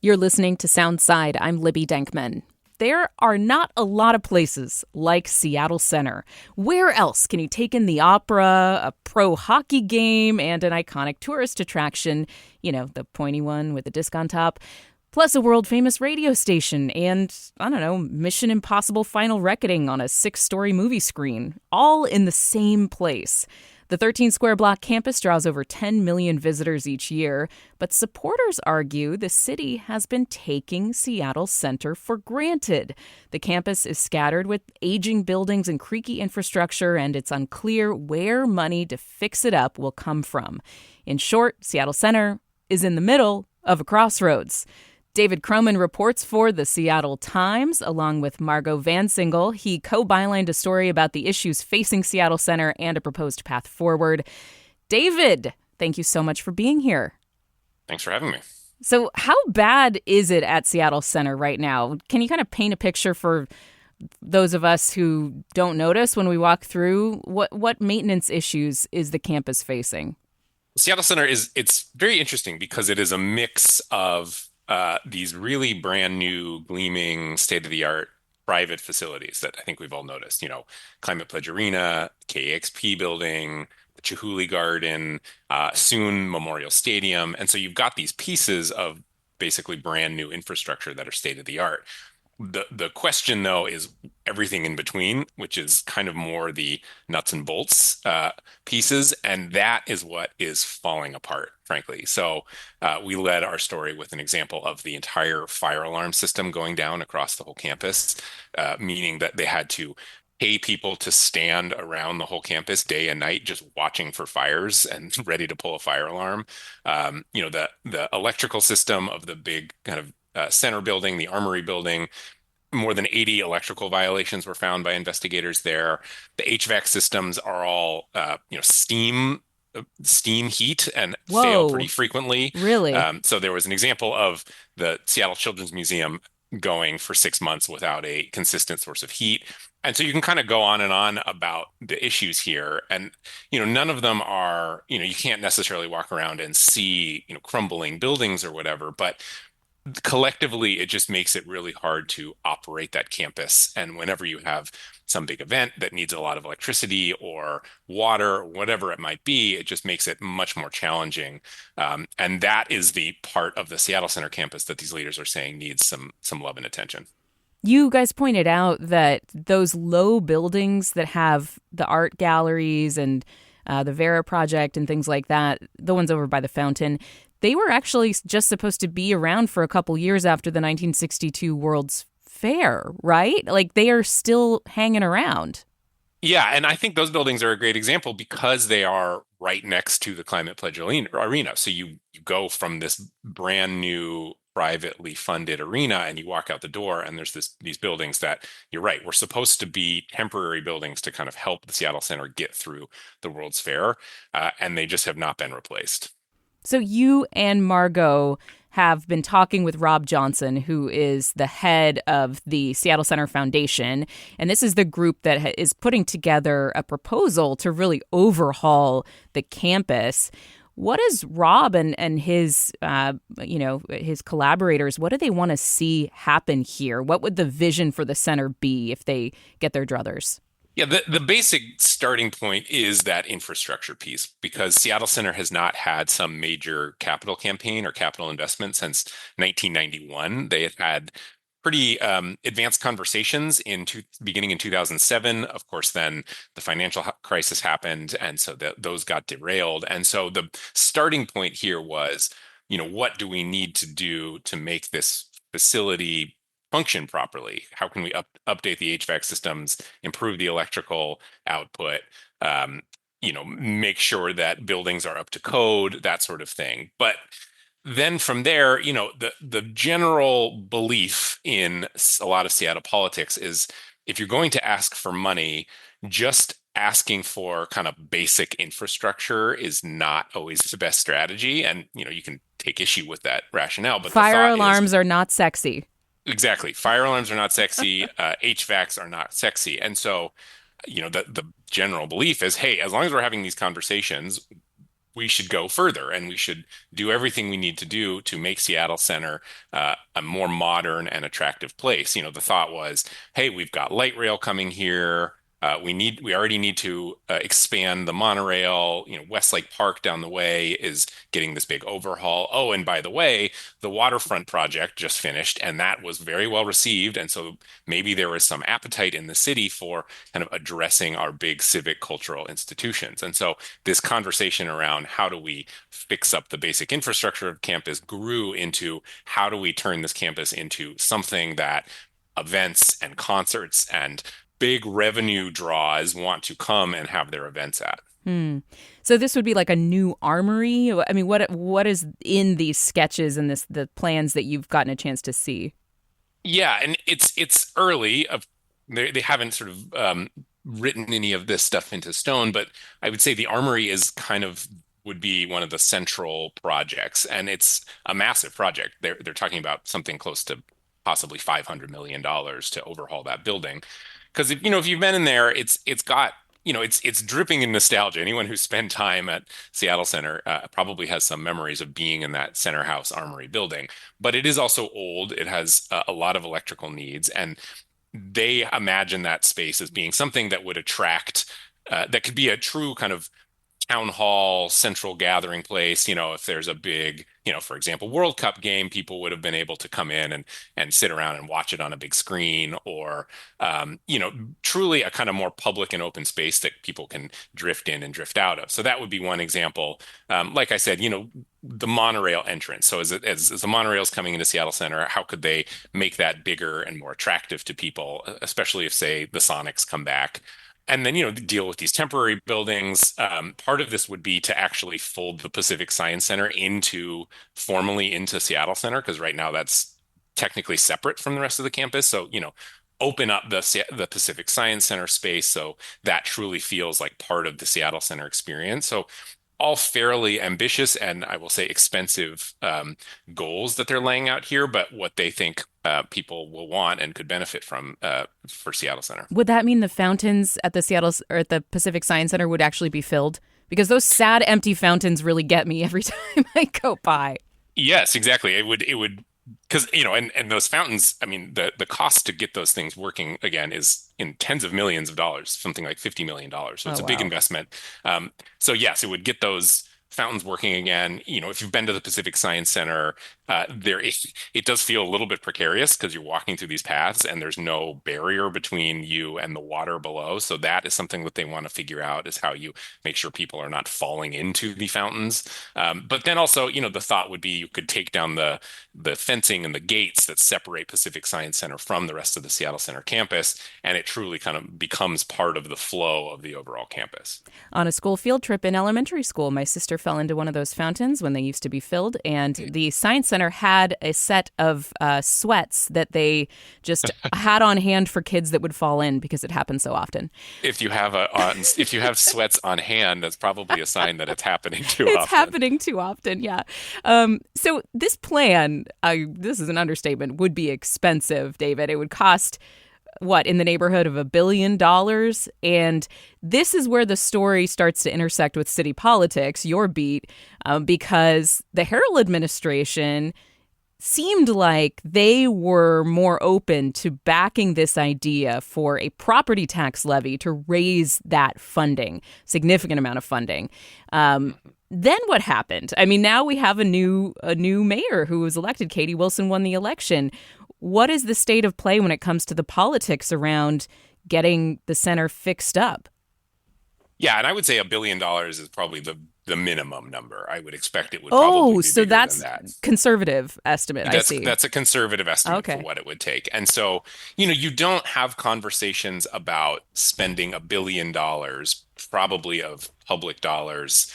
You're listening to Soundside. I'm Libby Denkman. There are not a lot of places like Seattle Center. Where else can you take in the opera, a pro hockey game, and an iconic tourist attraction? You know, the pointy one with the disc on top. Plus a world-famous radio station and, I don't know, Mission Impossible Final Reckoning on a 6-story movie screen. All in the same place. The 13-square-block campus draws over 10 million visitors each year, but supporters argue the city has been taking Seattle Center for granted. The campus is scattered with aging buildings and creaky infrastructure, and it's unclear where money to fix it up will come from. In short, Seattle Center is in the middle of a crossroads. David Kroman reports for the Seattle Times, along with Margo Vansynghel. He co-bylined a story about the issues facing Seattle Center and a proposed path forward. David, thank you so much for being here. Thanks for having me. So how bad is it at Seattle Center right now? Can you kind of paint a picture for those of us who don't notice when we walk through? What maintenance issues is the campus facing? Seattle Center it's very interesting because it is a mix of these really brand new, gleaming, state-of-the-art private facilities that I think we've all noticed. You know, Climate Pledge Arena, KEXP building, the Chihuly Garden, soon Memorial Stadium. And so you've got these pieces of basically brand new infrastructure that are state-of-the-art. The question, though, is everything in between, which is kind of more the nuts and bolts pieces. And that is what is falling apart, frankly. So we led our story with an example of the entire fire alarm system going down across the whole campus, meaning that they had to pay people to stand around the whole campus day and night, just watching for fires and ready to pull a fire alarm. The electrical system of the big kind of center building, the Armory building, more than 80 electrical violations were found by investigators there. The HVAC systems are all, steam heat and fail Whoa, pretty frequently. really? So there was an example of the Seattle Children's Museum going for 6 months without a consistent source of heat. And so you can kind of go on and on about the issues here. And, none of them are, you can't necessarily walk around and see, crumbling buildings or whatever, but collectively, it just makes it really hard to operate that campus. And whenever you have some big event that needs a lot of electricity or water, or whatever it might be, it just makes it much more challenging. And that is the part of the Seattle Center campus that these leaders are saying needs some love and attention. You guys pointed out that those low buildings that have the art galleries and the Vera Project and things like that, the ones over by the fountain, they were actually just supposed to be around for a couple years after the 1962 World's Fair, right? Like they are still hanging around. Yeah, and I think those buildings are a great example because they are right next to the Climate Pledge Arena. So you go from this brand new privately funded arena and you walk out the door and there's these buildings that you're right, were supposed to be temporary buildings to kind of help the Seattle Center get through the World's Fair, and they just have not been replaced. So you and Margo have been talking with Rob Johnson, who is the head of the Seattle Center Foundation. And this is the group that is putting together a proposal to really overhaul the campus. What does Rob and his, his collaborators, what do they want to see happen here? What would the vision for the center be if they get their druthers? Yeah, the basic starting point is that infrastructure piece because Seattle Center has not had some major capital campaign or capital investment since 1991. They have had pretty advanced conversations beginning in 2007. Of course, then the financial crisis happened, and so those got derailed. And so the starting point here was, what do we need to do to make this facility function properly? How can we update the HVAC systems, improve the electrical output, make sure that buildings are up to code, that sort of thing. But then from there, the general belief in a lot of Seattle politics is if you're going to ask for money, just asking for kind of basic infrastructure is not always the best strategy. And, you can take issue with that rationale. But Fire alarms are not sexy. Exactly. Fire alarms are not sexy. HVACs are not sexy. And so, the general belief is, hey, as long as we're having these conversations, we should go further and we should do everything we need to do to make Seattle Center a more modern and attractive place. The thought was, hey, we've got light rail coming here. We already need to expand the monorail. Westlake Park down the way is getting this big overhaul. Oh, and by the way, the waterfront project just finished, and that was very well received. And so maybe there is some appetite in the city for kind of addressing our big civic cultural institutions. And so this conversation around how do we fix up the basic infrastructure of campus grew into how do we turn this campus into something that events and concerts and big revenue draws want to come and have their events at. So this would be like a new armory. I mean, what is in these sketches and the plans that you've gotten a chance to see? Yeah, and it's early. They haven't sort of written any of this stuff into stone, but I would say the armory is kind of would be one of the central projects, and it's a massive project. They're talking about something close to possibly $500 million to overhaul that building. Because if you've been in there, it's got it's dripping in nostalgia. Anyone who's spent time at Seattle Center probably has some memories of being in that Center House Armory building. But it is also old. It has a lot of electrical needs, and they imagine that space as being something that would attract, that could be a true kind of town hall central gathering place. If there's a big, for example, World Cup game, people would have been able to come in and sit around and watch it on a big screen, or truly a kind of more public and open space that people can drift in and drift out of. So that would be one example. Like I said, the monorail entrance. So as the monorail's coming into Seattle Center, how could they make that bigger and more attractive to people, especially if, say, the Sonics come back? And then, deal with these temporary buildings. Part of this would be to actually fold the Pacific Science Center formally into Seattle Center, because right now that's technically separate from the rest of the campus. So, open up the Pacific Science Center space so that truly feels like part of the Seattle Center experience. So all fairly ambitious and, I will say, expensive goals that they're laying out here, but what they think people will want and could benefit from for Seattle Center. Would that mean the fountains at the Pacific Science Center would actually be filled? Because those sad empty fountains really get me every time I go by. Yes, exactly. It would because and those fountains, I mean, the cost to get those things working again is in tens of millions of dollars, something like $50 million. So it's a big investment. So yes, it would get those fountains working again. If you've been to the Pacific Science Center, it does feel a little bit precarious because you're walking through these paths and there's no barrier between you and the water below. So that is something that they want to figure out, is how you make sure people are not falling into the fountains. But then also, the thought would be you could take down the fencing and the gates that separate Pacific Science Center from the rest of the Seattle Center campus, and it truly kind of becomes part of the flow of the overall campus. On a school field trip in elementary school, my sister fell into one of those fountains when they used to be filled, and the Science Center had a set of sweats that they just had on hand for kids that would fall in because it happened so often. If you have sweats on hand, that's probably a sign that it's happening too often. It's happening too often, yeah. So this plan, this is an understatement, would be expensive, David. It would cost in the neighborhood of $1 billion. And this is where the story starts to intersect with city politics, your beat, because the Harrell administration seemed like they were more open to backing this idea for a property tax levy to raise that funding, significant amount of funding. Then what happened? I mean, now we have a new mayor who was elected. Katie Wilson won the election. What is the state of play when it comes to the politics around getting the center fixed up? Yeah, and I would say $1 billion is probably the minimum number. I would expect it would probably be so bigger that's than that. Conservative estimate. I see. That's a conservative estimate for what it would take. And so, you don't have conversations about spending $1 billion, probably of public dollars,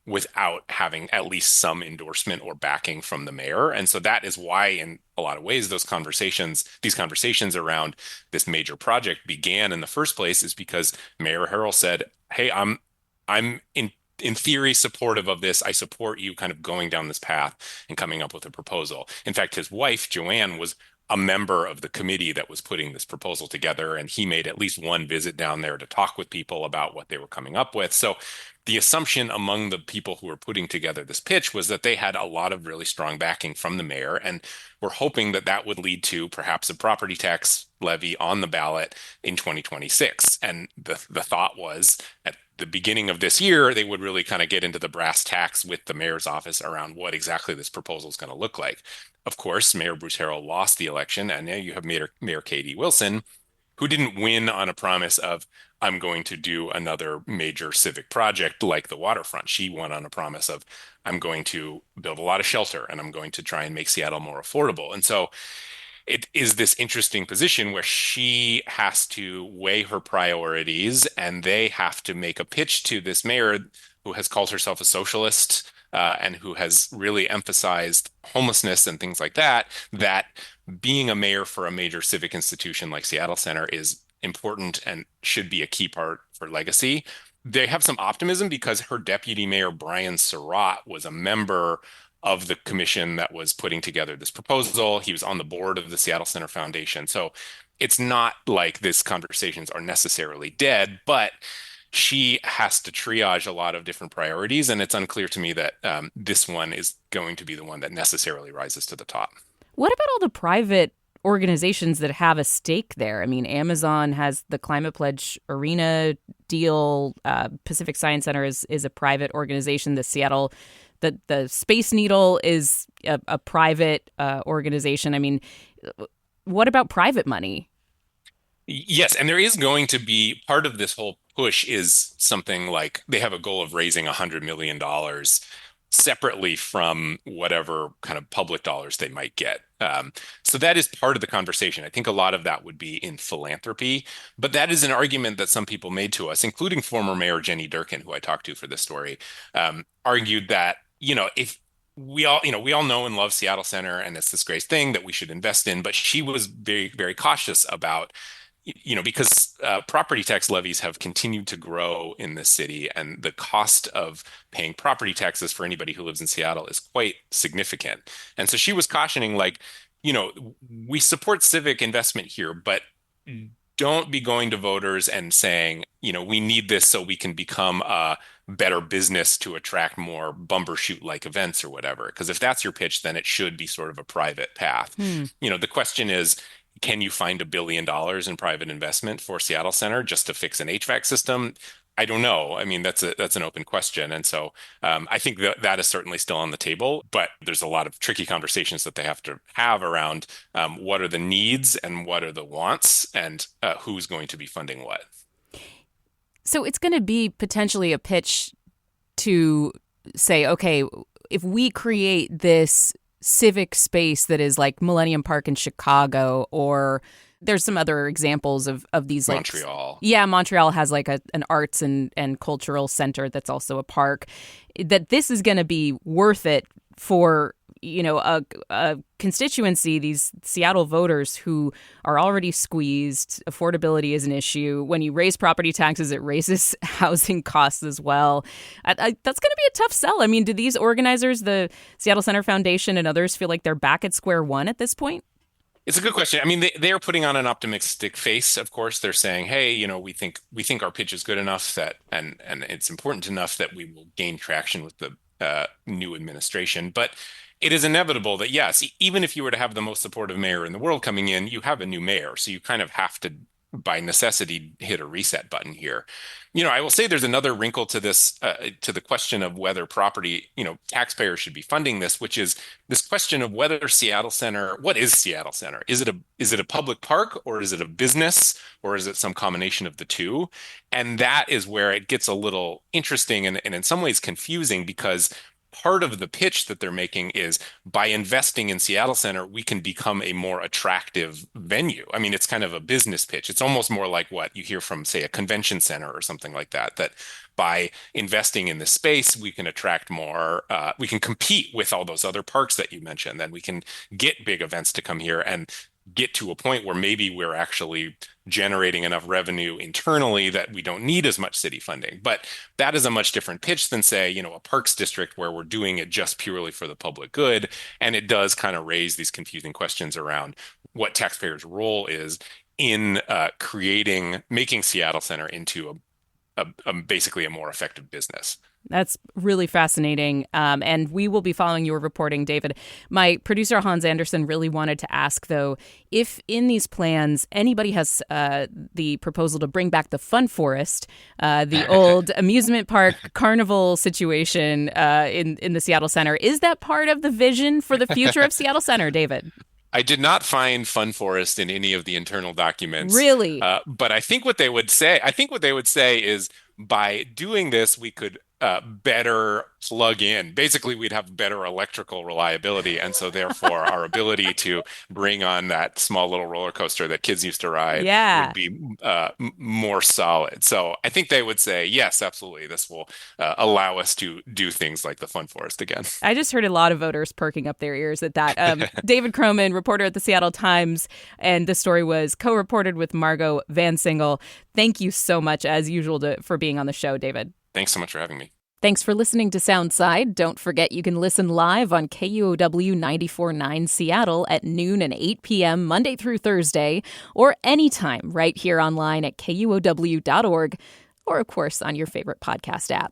without having at least some endorsement or backing from the mayor. And so that is why, in a lot of ways, these conversations around this major project began in the first place, is because Mayor Harrell said, "Hey, I'm in theory supportive of this. I support you kind of going down this path and coming up with a proposal." In fact, his wife, Joanne, was a member of the committee that was putting this proposal together, and he made at least one visit down there to talk with people about what they were coming up with. So the assumption among the people who were putting together this pitch was that they had a lot of really strong backing from the mayor and were hoping that that would lead to perhaps a property tax levy on the ballot in 2026. And the thought was at the beginning of this year, they would really kind of get into the brass tacks with the mayor's office around what exactly this proposal is going to look like. Of course, Mayor Bruce Harrell lost the election, and now you have Mayor Katie Wilson, who didn't win on a promise of, I'm going to do another major civic project like the waterfront. She won on a promise of, I'm going to build a lot of shelter and I'm going to try and make Seattle more affordable. And so it is this interesting position where she has to weigh her priorities and they have to make a pitch to this mayor who has called herself a socialist, and who has really emphasized homelessness and things like that, that being a mayor for a major civic institution like Seattle Center is important and should be a key part for legacy. They have some optimism because her deputy mayor, Brian Surratt, was a member of the commission that was putting together this proposal. He was on the board of the Seattle Center Foundation. So it's not like these conversations are necessarily dead, but she has to triage a lot of different priorities. And it's unclear to me that this one is going to be the one that necessarily rises to the top. What about all the private organizations that have a stake there? I mean, Amazon has the Climate Pledge Arena deal. Pacific Science Center is a private organization. The Space Needle is a private organization. I mean, what about private money? Yes, and there is going to be part of this whole push is something like they have a goal of raising $100 million separately from whatever kind of public dollars they might get. So that is part of the conversation. I think a lot of that would be in philanthropy, but that is an argument that some people made to us, including former Mayor Jenny Durkin, who I talked to for this story, argued that, if we all know and love Seattle Center, and it's this great thing that we should invest in, but she was very, very cautious about because property tax levies have continued to grow in this city, and the cost of paying property taxes for anybody who lives in Seattle is quite significant. And so she was cautioning, like, we support civic investment here, but don't be going to voters and saying, we need this so we can become a better business to attract more bumbershoot-like events or whatever. Because if that's your pitch, then it should be sort of a private path. The question is, can you find $1 billion in private investment for Seattle Center just to fix an HVAC system? I don't know. I mean, that's an open question. And so I think that is certainly still on the table, but there's a lot of tricky conversations that they have to have around what are the needs and what are the wants, and who's going to be funding what. So it's going to be potentially a pitch to say, okay, if we create this civic space that is like Millennium Park in Chicago, or there's some other examples of these, like Montreal. Yeah, Montreal has like an arts and cultural center that's also a park, that this is going to be worth it for a constituency, these Seattle voters who are already squeezed. Affordability is an issue. When you raise property taxes, it raises housing costs as well. That's going to be a tough sell. I mean, do these organizers, the Seattle Center Foundation and others, feel like they're back at square one at this point? It's a good question. I mean, they are putting on an optimistic face. Of course, they're saying, "Hey, we think our pitch is good enough that, and it's important enough that we will gain traction with the new administration." But it is inevitable that, yes, even if you were to have the most supportive mayor in the world coming in, you have a new mayor, so you kind of have to, by necessity, hit a reset button here. I will say there's another wrinkle to this, to the question of whether taxpayers should be funding this, which is this question of whether Seattle Center, what is Seattle Center? Is it a public park, or is it a business, or is it some combination of the two? And that is where it gets a little interesting and in some ways confusing, because part of the pitch that they're making is, by investing in Seattle Center, we can become a more attractive venue. I mean, it's kind of a business pitch. It's almost more like what you hear from, say, a convention center or something like that, that by investing in this space, we can attract more, we can compete with all those other parks that you mentioned, then we can get big events to come here and get to a point where maybe we're actually generating enough revenue internally that we don't need as much city funding. But that is a much different pitch than, say, a parks district where we're doing it just purely for the public good. And it does kind of raise these confusing questions around what taxpayers' role is in making Seattle Center into basically a more effective business. That's really fascinating. And we will be following your reporting, David. My producer, Hans Anderson, really wanted to ask, though, if in these plans anybody has the proposal to bring back the Fun Forest, the old amusement park carnival situation in the Seattle Center. Is that part of the vision for the future of Seattle Center, David? I did not find Fun Forest in any of the internal documents. Really? But I think what they would say is by doing this, we could better plug in. Basically, we'd have better electrical reliability. And so therefore, our ability to bring on that small little roller coaster that kids used to ride Yeah. would be more solid. So I think they would say, yes, absolutely. This will allow us to do things like the Fun Forest again. I just heard a lot of voters perking up their ears at that. David Kroman, reporter at the Seattle Times, and the story was co-reported with Margo Vansynghel. Thank you so much, as usual, for being on the show, David. Thanks so much for having me. Thanks for listening to Soundside. Don't forget you can listen live on KUOW 94.9 Seattle at noon and 8 p.m. Monday through Thursday, or anytime right here online at KUOW.org, or, of course, on your favorite podcast app.